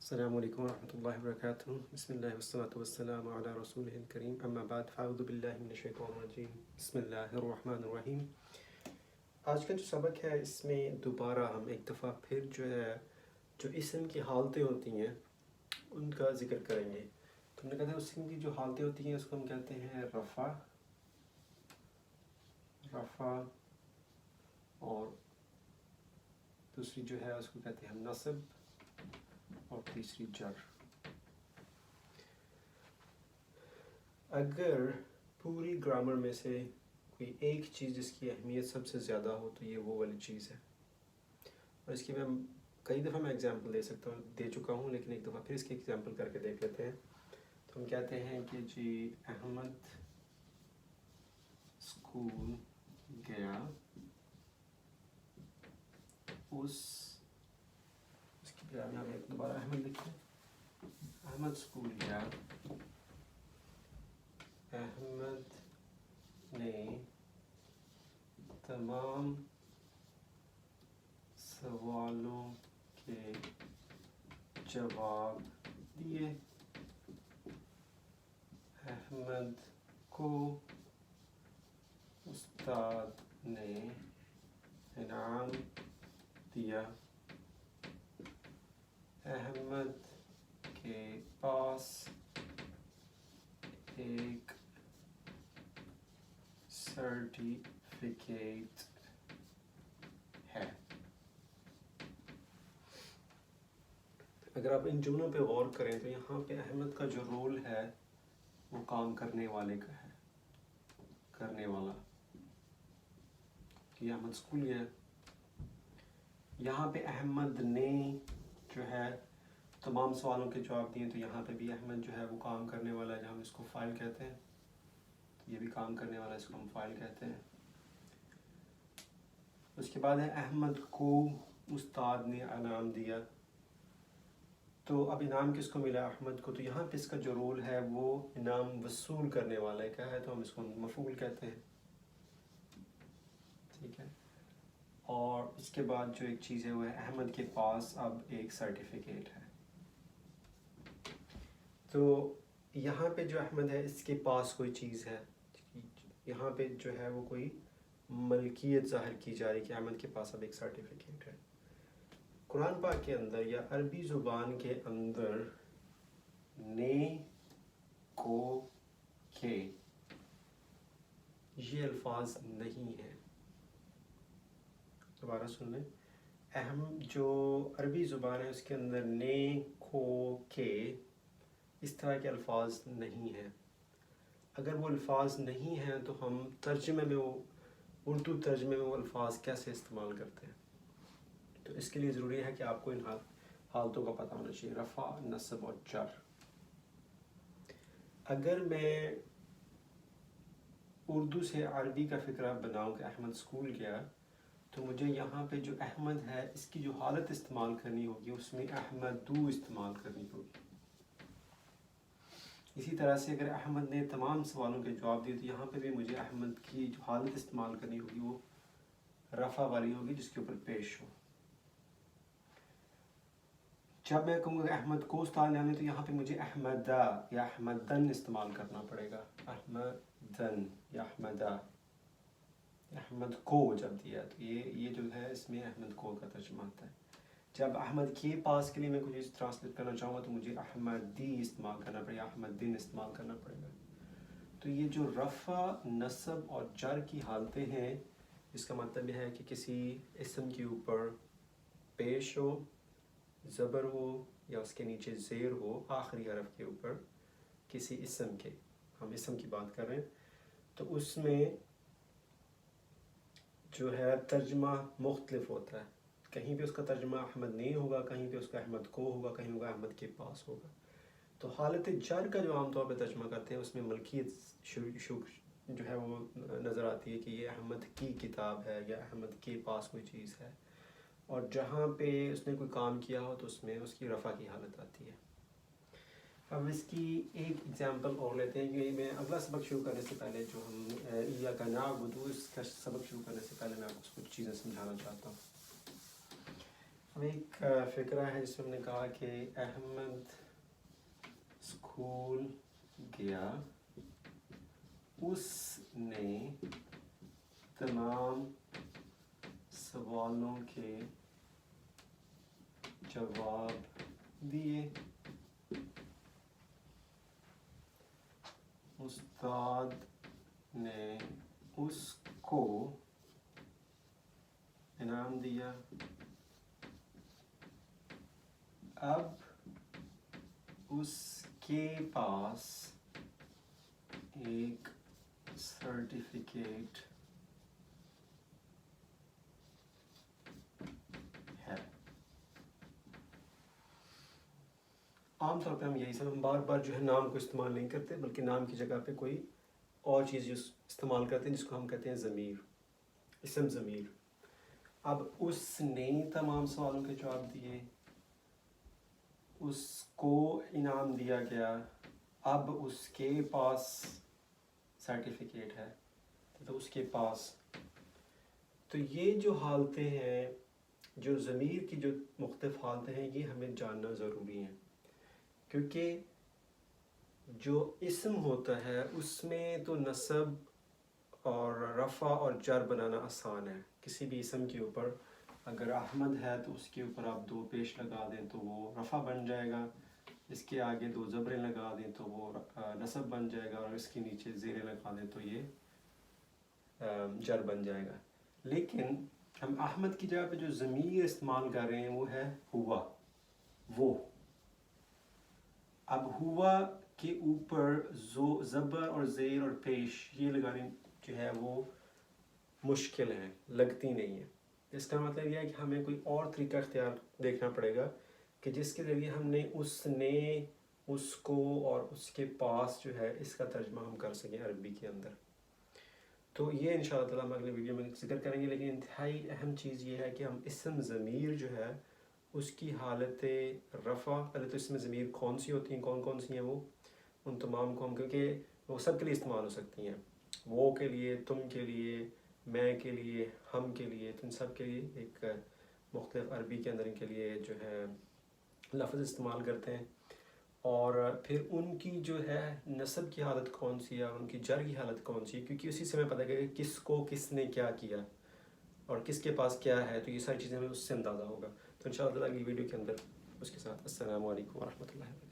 السلام علیکم ورحمۃ اللہ وبرکاتہ. بسم اللہ والصلاۃ والسلام علی رسول الکریم. اما بعد فاعوذ باللہ من الشیطان الرجیم. بسم اللہ الرحمن الرحیم. آج کا جو سبق ہے اس میں دوبارہ ہم ایک دفعہ پھر جو اسم کی حالتیں ہوتی ہیں ان کا ذکر کریں گے. تو ہم نے کہا تھا اسم کی جو حالتیں ہوتی ہیں اس کو ہم کہتے ہیں رفع اور دوسری جو ہے اس کو کہتے ہیں ہم نصب اور تیسری جر. اگر پوری گرامر میں سے کوئی ایک چیز جس کی اہمیت سب سے زیادہ ہو تو یہ وہ والی چیز ہے. اور اس کی میں کئی دفعہ ایگزامپل دے چکا ہوں لیکن ایک دفعہ پھر اس کی ایگزامپل کر کے دیکھ لیتے ہیں. تو ہم کہتے ہیں کہ جی احمد اسکول گیا. اس کی بجائے میں ایک دوبارہ احمد لکھتے ہیں. احمد اسکول گیا. احمد نے تمام سوالوں کے جواب دیے. احمد کو استاد نے انعام دیا. احمد کے پاس ایک سرٹیفکیٹ ہے. اگر آپ ان جملوں پہ غور کریں تو یہاں پہ احمد کا جو رول ہے وہ کام کرنے والے کا ہے. کرنے والا کہ احمد اسکول گیا. یہاں پہ احمد نے جو ہے تمام سوالوں کے جواب دیے تو یہاں پہ بھی احمد جو ہے وہ کام کرنے والا ہے جہاں ہم اس کو فائل کہتے ہیں. یہ بھی کام کرنے والا ہے، اس کو ہم فائل کہتے ہیں. اس کے بعد ہے احمد کو استاد نے انعام دیا. تو اب انعام کس کو ملا؟ احمد کو. تو یہاں پہ اس کا جو رول ہے وہ انعام وصول کرنے والے کا ہے تو ہم اس کو مفعول کہتے ہیں. ٹھیک ہے. اور اس کے بعد جو ایک چیز ہے وہ ہے احمد کے پاس اب ایک سرٹیفکیٹ ہے. تو یہاں پہ جو احمد ہے اس کے پاس کوئی چیز ہے. یہاں پہ جو ہے وہ کوئی ملکیت ظاہر کی جا رہی کہ احمد کے پاس اب ایک سرٹیفکیٹ ہے. قرآن پاک کے اندر یا عربی زبان کے اندر نے کو کے یہ الفاظ نہیں ہیں. دوبارہ سن لیں. اہم جو عربی زبان ہے اس کے اندر نے کو کے اس طرح کے الفاظ نہیں ہیں. اگر وہ الفاظ نہیں ہیں تو ہم ترجمے میں وہ اردو ترجمے میں وہ الفاظ کیسے استعمال کرتے ہیں؟ تو اس کے لیے ضروری ہے کہ آپ کو ان حالتوں کا پتہ ہونا چاہیے. رفع، نصب اور جر. اگر میں اردو سے عربی کا فقرہ بناؤں کہ احمد اسکول گیا تو مجھے یہاں پہ جو احمد ہے اس کی جو حالت استعمال کرنی ہوگی اس میں احمدو استعمال کرنی ہوگی. اسی طرح سے اگر احمد نے تمام سوالوں کے جواب دیے تو یہاں پہ بھی مجھے احمد کی جو حالت استعمال کرنی ہوگی وہ رفع والی ہوگی جس کے اوپر پیش ہو. جب میں کہوں گا کہ احمد کو استاد نے آنے تو یہاں پہ مجھے احمدہ یا احمدن استعمال کرنا پڑے گا. احمدن یا احمدہ. احمد کو جب دیا تو یہ جو ہے اس میں احمد کو کا ترجمہ آتا ہے. جب احمد کے پاس کے لیے میں کچھ ٹرانسلیٹ کرنا چاہوں گا تو مجھے احمدی استعمال کرنا پڑے گا، احمدن استعمال کرنا پڑے گا. تو یہ جو رفع، نصب اور جر کی حالتیں ہیں اس کا مطلب یہ ہے کہ کسی اسم کے اوپر پیش ہو، زبر ہو یا اس کے نیچے زیر ہو آخری حرف کے اوپر کسی اسم کے. ہم اسم کی بات کر رہے ہیں تو اس میں جو ہے ترجمہ مختلف ہوتا ہے. کہیں پہ اس کا ترجمہ احمد نہیں ہوگا، کہیں پہ اس کا احمد کو ہوگا، کہیں ہوگا احمد کے پاس ہوگا. تو حالت جر کا جو عام طور پہ ترجمہ کرتے ہیں اس میں ملکیت جو ہے وہ نظر آتی ہے کہ یہ احمد کی کتاب ہے یا احمد کے پاس کوئی چیز ہے. اور جہاں پہ اس نے کوئی کام کیا ہو تو اس میں اس کی رفع کی حالت آتی ہے. اب اس کی ایک ایگزامپل اور لیتے ہیں کہ میں اگلا سبق شروع کرنے سے پہلے جو ہم ایاک نعبد اس کا سبق شروع کرنے سے پہلے میں آپ کو کچھ چیزیں سمجھانا چاہتا ہوں. اب ایک فقرہ ہے جس میں ہم نے کہا کہ احمد اسکول گیا، اس نے تمام سوالوں کے جواب دیے، استاد نے اس کو انعام دیا، اب اس کے پاس ایک سرٹیفکیٹ ہے۔ عام طور پہ ہم یہی ہم بار بار جو ہے نام کو استعمال نہیں کرتے، بلکہ نام کی جگہ پہ کوئی اور چیز استعمال کرتے ہیں جس کو ہم کہتے ہیں ضمیر، اسم ضمیر۔ اب اس نے تمام سوالوں کے جواب دیے، اس کو انعام دیا گیا، اب اس کے پاس سرٹیفکیٹ ہے، تو اس کے پاس۔ تو یہ جو حالتیں ہیں، جو ضمیر کی جو مختلف حالتیں ہیں، یہ ہمیں جاننا ضروری ہیں، کیونکہ جو اسم ہوتا ہے اس میں تو نصب اور رفع اور جر بنانا آسان ہے۔ کسی بھی اسم کے اوپر اگر احمد ہے تو اس کے اوپر آپ 2 پیش لگا دیں تو وہ رفع بن جائے گا، اس کے آگے 2 زبریں لگا دیں تو وہ نصب بن جائے گا، اور اس کے نیچے زیریں لگا دیں تو یہ جر بن جائے گا۔ لیکن ہم احمد کی جگہ پہ جو ضمیر استعمال کر رہے ہیں وہ ہے ہوا، وہ۔ اب ہوا کے اوپر زبر اور زیر اور پیش یہ لگانے جو ہے وہ مشکل ہیں، لگتی نہیں ہے۔ اس کا مطلب یہ ہے کہ ہمیں کوئی اور طریقہ اختیار دیکھنا پڑے گا کہ جس کے ذریعے ہم نے اس نے، اس کو اور اس کے پاس جو ہے اس کا ترجمہ ہم کر سکیں عربی کے اندر۔ تو یہ انشاءاللہ تعالیٰ ہم اگلے ویڈیو میں ذکر کریں گے، لیکن انتہائی اہم چیز یہ ہے کہ ہم اسم ضمیر جو ہے اس کی حالت رفع، پہلے تو اسم ضمیر کون سی ہوتی ہیں، کون کون سی ہیں وہ، ان تمام کو ہم، کیونکہ وہ سب کے لیے استعمال ہو سکتی ہیں، وہ کے لیے، تم کے لیے، میں کے لیے، ہم کے لیے، تو ان سب کے لیے ایک مختلف عربی کے اندر ان کے لیے جو ہے لفظ استعمال کرتے ہیں۔ اور پھر ان کی جو ہے نصب کی حالت کون سی ہے اور ان کی جر کی حالت کون سی ہے، کیونکہ اسی سے ہمیں پتہ کہ کس کو کس نے کیا کیا اور کس کے پاس کیا ہے، تو یہ ساری چیزیں ہمیں اس سے اندازہ ہوگا۔ تو انشاءاللہ اگلی ویڈیو کے اندر اس کے ساتھ السلام علیکم ورحمۃ اللہ۔